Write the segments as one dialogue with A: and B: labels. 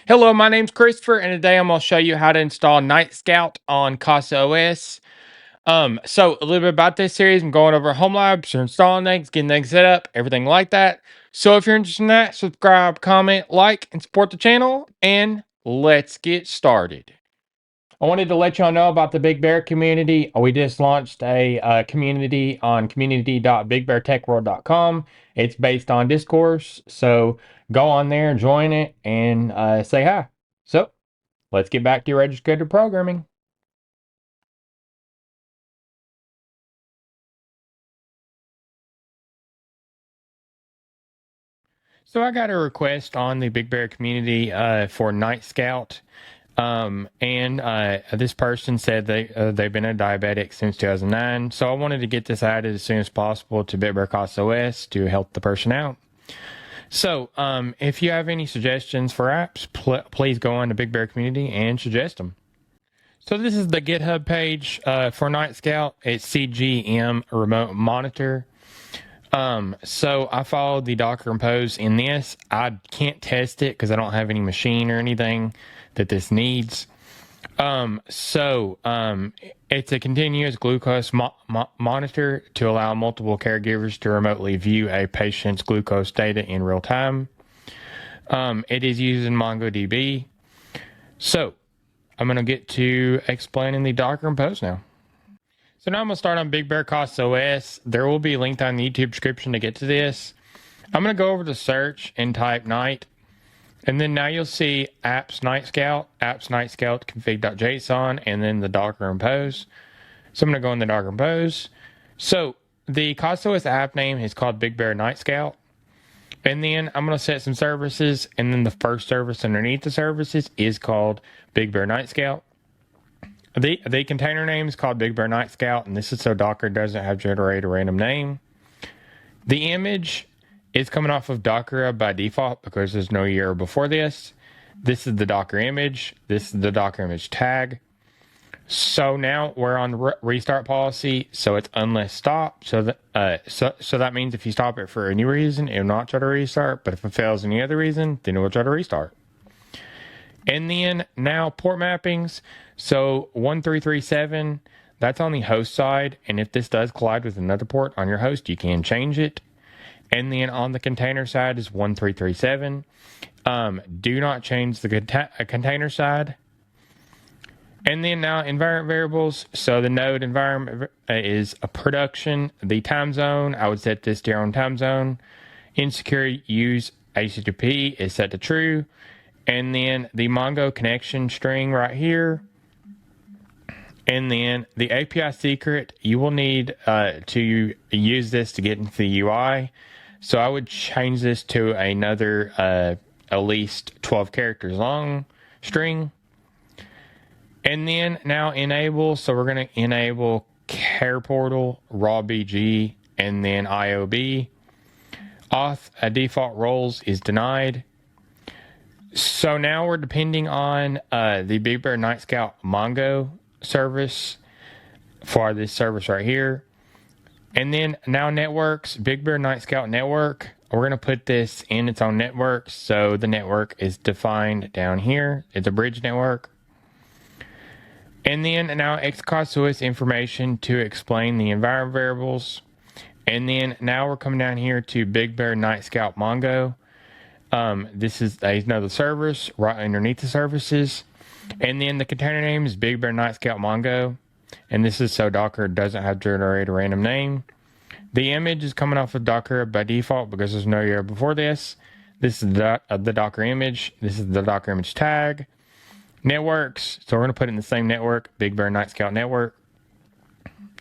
A: Hello, my name's Christopher, and today I'm going to show you how to install Nightscout on CasaOS. So a little bit about this series, I'm going over home labs, installing things, getting things set up, everything like that. So if you're interested in that, subscribe, comment, like, and support the channel, and let's get started. I wanted to let y'all know about the Big Bear community. We just launched a community on community.bigbeartechworld.com. It's based on discourse, so go on there, join it, and say hi. So let's get back to your registered programming. So I got a request on the Big Bear community for Nightscout. And this person said they've been a diabetic since 2009. So I wanted to get this added as soon as possible to BigBearCasaOS to help the person out. So if you have any suggestions for apps, please go on to Big Bear community and suggest them. So this is the GitHub page for Nightscout. It's CGM remote monitor. So I followed the Docker Compose in this. I can't test it because I don't have any machine or anything that this needs. It's a continuous glucose monitor to allow multiple caregivers to remotely view a patient's glucose data in real time. It is used in MongoDB. So I'm going to get to explaining the Docker Compose now. So now I'm going to start on BigBearCasaOS. There will be a link on the YouTube description to get to this. I'm going to go over to search and type night. And then now you'll see apps Nightscout, config.json, and then the Docker Compose. So I'm going to go in the Docker Compose. So the CasaOS app name is called Big Bear Nightscout. And then I'm going to set some services. And then the first service underneath the services is called Big Bear Nightscout. The container name is called Big Bear Nightscout, and this is so Docker doesn't have to generate a random name. The image is coming off of Docker by default because there's no year before this. This is the Docker image. This is the Docker image tag. So now we're on the restart policy, so it's unless stop. So that means if you stop it for any reason, it will not try to restart. But if it fails any other reason, then it will try to restart. And then now port mappings. So 1337, that's on the host side. And if this does collide with another port on your host, you can change it. And then on the container side is 1337. Do not change the container side. And then now environment variables. So the node environment is a production. The time zone, I would set this to your own time zone. Insecure use HTTP is set to true. And then the Mongo connection string right here. And then the API secret, you will need to use this to get into the UI. So I would change this to another at least 12 characters long string. And then now enable. So we're going to enable Care Portal, RawBG, and then IOB. Auth default roles is denied. So now we're depending on the Big Bear Nightscout Mongo service for this service right here. And then now networks, Big Bear Nightscout network. We're going to put this in its own network. So the network is defined down here. It's a bridge network. And then now CasaOS information to explain the environment variables. And then now we're coming down here to Big Bear Nightscout Mongo. This is another service right underneath the services. And then the container name is Big Bear Nightscout Mongo. And this is so Docker doesn't have to generate a random name. The image is coming off of Docker by default because there's no year before this. This is the Docker image. This is the Docker image tag. Networks. So we're going to put it in the same network, Big Bear Nightscout network.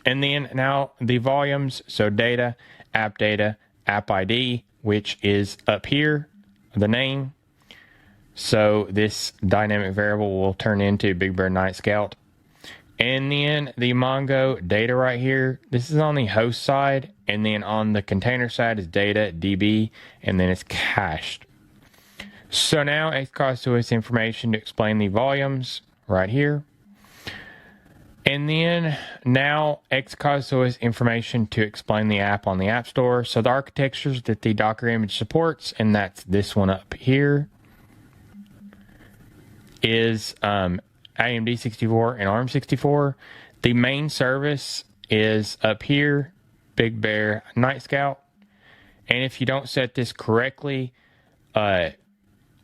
A: And then now the volumes. So data, app ID, which is up here. The name. So this dynamic variable will turn into Big Bear Nightscout. And then the Mongo data right here. This is on the host side. And then on the container side is data, DB. And then it's cached. So now CasaOS information to explain the volumes right here. And then now CasaOS information to explain the app on the App Store. So the architectures that the Docker image supports, and that's this one up here. is AMD 64 and ARM 64. The main service is up here, Big Bear Nightscout. And if you don't set this correctly to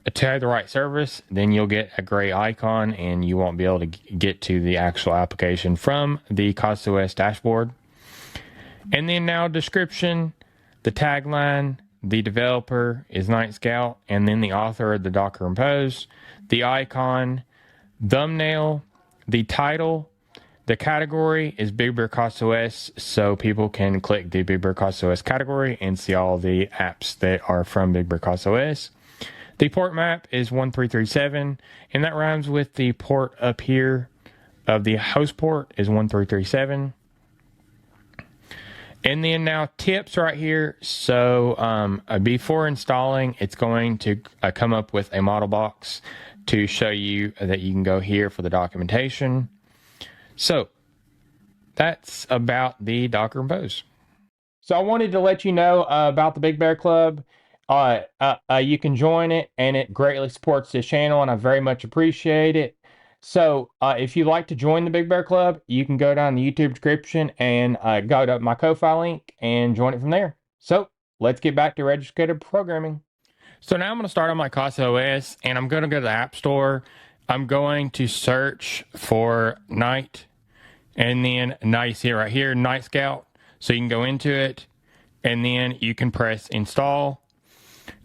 A: the right service, then you'll get a gray icon and you won't be able to get to the actual application from the CasaOS dashboard. And then now description, the tagline, the developer is Nightscout, and then the author of the Docker Compose, the icon, thumbnail, the title, the category is BigBearCasaOS, so people can click the BigBearCasaOS category and see all the apps that are from BigBearCasaOS. The port map is 1337, and that rhymes with the port up here of the host port is 1337. And then now tips right here. So before installing, it's going to come up with a model box to show you that you can go here for the documentation. So that's about the Docker Compose. So I wanted to let you know about the Big Bear Club. You can join it, and it greatly supports this channel, and I very much appreciate it. So if you'd like to join the Big Bear Club, you can go down the YouTube description and go to my Ko-Fi link and join it from there. So let's get back to registered programming. So now I'm going to start on my CasaOS, and I'm going to go to the App Store. I'm going to search for Night, and then now you see it right here, Nightscout. So you can go into it, and then you can press install.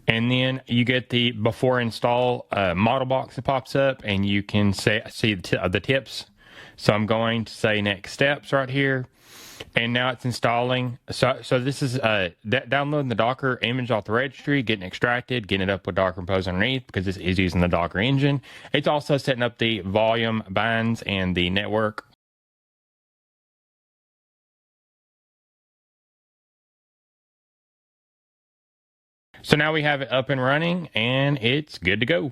A: And then you get the before install model box that pops up, and you can see the tips. So I'm going to say next steps right here, and now it's installing. So this is downloading the Docker image off the registry, getting extracted, getting it up with Docker Compose underneath because this is using the Docker engine. It's also setting up the volume binds and the network. So now we have it up and running, and it's good to go.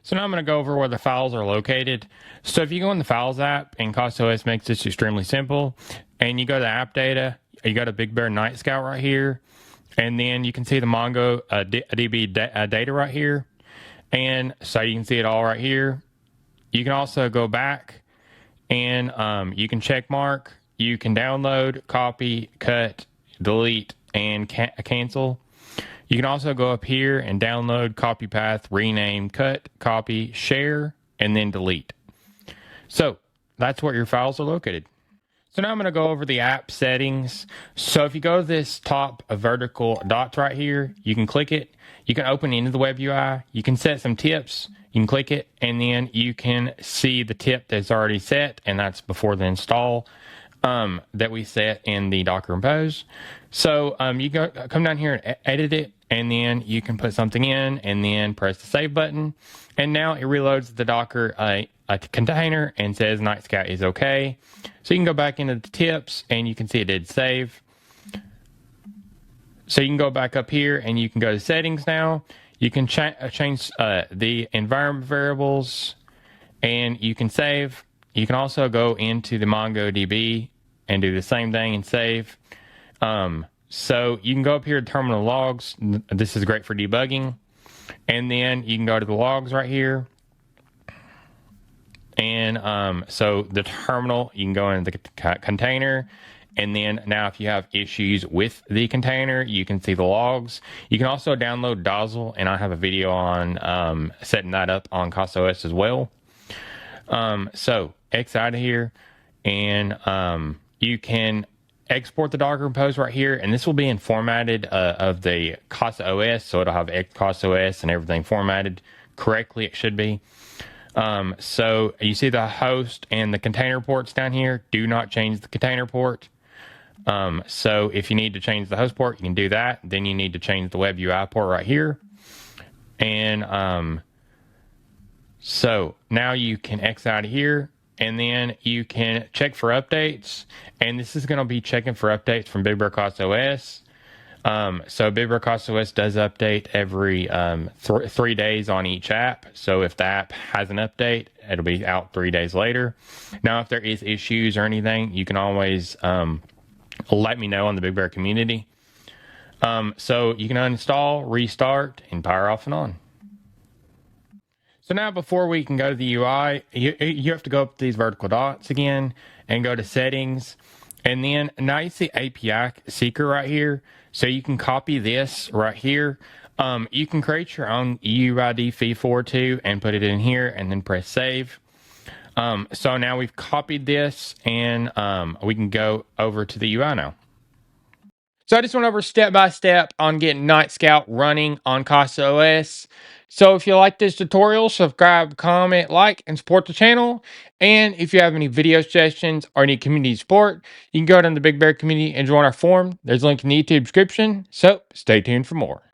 A: So now I'm going to go over where the files are located. So if you go in the Files app, and CasaOS makes this extremely simple, and you go to App Data, you go to Big Bear Nightscout right here, and then you can see the MongoDB data right here. And so you can see it all right here. You can also go back, and you can check mark, you can download, copy, cut, delete, and cancel. You can also go up here and download, copy path, rename, cut, copy, share, and then delete. So that's where your files are located. So now I'm going to go over the app settings. So if you go to this top vertical dots right here, you can click it. You can open into the web UI. You can set some tips. You can click it, and then you can see the tip that's already set, and that's before the install that we set in the Docker Compose. So you come down here and edit it, and then you can put something in, and then press the save button, and now it reloads the Docker container and says Nightscout is okay. So you can go back into the tips, and you can see it did save. So you can go back up here, and you can go to settings now. You can change the environment variables, and you can save. You can also go into the MongoDB and do the same thing and save. So you can go up here to terminal logs. This is great for debugging. And then you can go to the logs right here. And so the terminal, you can go into the container. And then now if you have issues with the container, you can see the logs. You can also download Dozzle, and I have a video on setting that up on CasaOS as well. So X out of here, and you can export the Docker Compose right here, and this will be in formatted of the CasaOS, so it'll have CasaOS and everything formatted correctly. It should be. So you see the host and the container ports down here. Do not change the container port. So if you need to change the host port, you can do that. Then you need to change the web UI port right here. And so now you can X out of here, and then you can check for updates. And this is going to be checking for updates from BigBearCasaOS. So BigBearCasaOS does update every 3 days on each app. So if the app has an update, it'll be out 3 days later. Now, if there is issues or anything, you can always let me know on the Big Bear community. So you can uninstall, restart, and power off and on. So now before we can go to the UI, you have to go up to these vertical dots again and go to settings. And then now you see API secret right here. So you can copy this right here. You can create your own UUID v42 and put it in here and then press save. So now we've copied this and we can go over to the UI now. So I just went over step by step on getting Nightscout running on CasaOS. So if you like this tutorial, subscribe, comment, like, and support the channel. And if you have any video suggestions or need community support, you can go down to the Big Bear community and join our forum. There's a link in the YouTube description. So stay tuned for more.